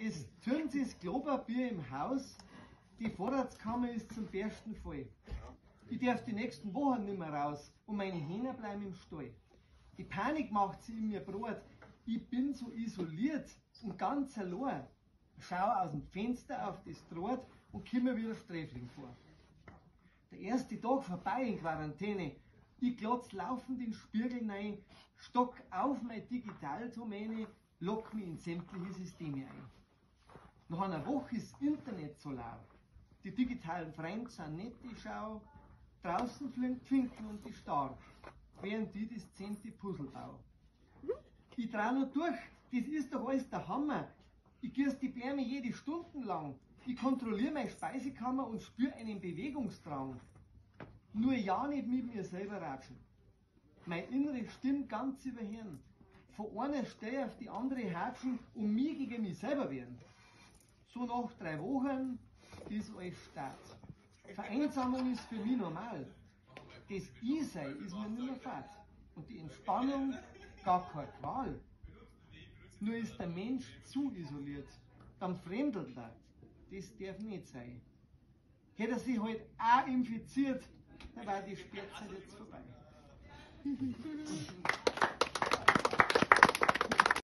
Es tun sie das Klopapier im Haus, die Vorratskammer ist zum Bersten voll. Ich darf die nächsten Wochen nicht mehr raus und meine Hähner bleiben im Stall. Die Panik macht sie in mir Brot. Ich bin so isoliert und ganz allein. Schaue aus dem Fenster auf das Draht und komme mir wieder Sträfling vor. Der erste Tag vorbei in Quarantäne. Ich glotz laufend in den Spiegel rein, stock auf meine Digitaldomäne, lock mich in sämtliche Systeme ein. Nach einer Woche ist das Internet so laut. Die digitalen Freunde sind nett, die Schau. Draußen fliegen Finken und die Star, während die das 10. Puzzle bauen. Ich trau noch durch, das ist doch alles der Hammer. Ich gieß die Bärme jede Stunde lang. Ich kontrolliere meine Speisekammer und spüre einen Bewegungsdrang. Nur ja nicht mit mir selber ratschen. Meine innere Stimme ganz überhören. Von einer Stelle auf die andere hatschen und mich gegen mich selber wehren. So nach 3 Wochen ist alles Start. Vereinsamung ist für mich normal. Das Ich-Sein ist mir nicht mehr fad. Und die Entspannung gar keine Qual. Nur ist der Mensch zu isoliert, dann fremdelt er. Das darf nicht sein. Hätte er sich halt auch infiziert, dann war die Sperrzeit jetzt vorbei.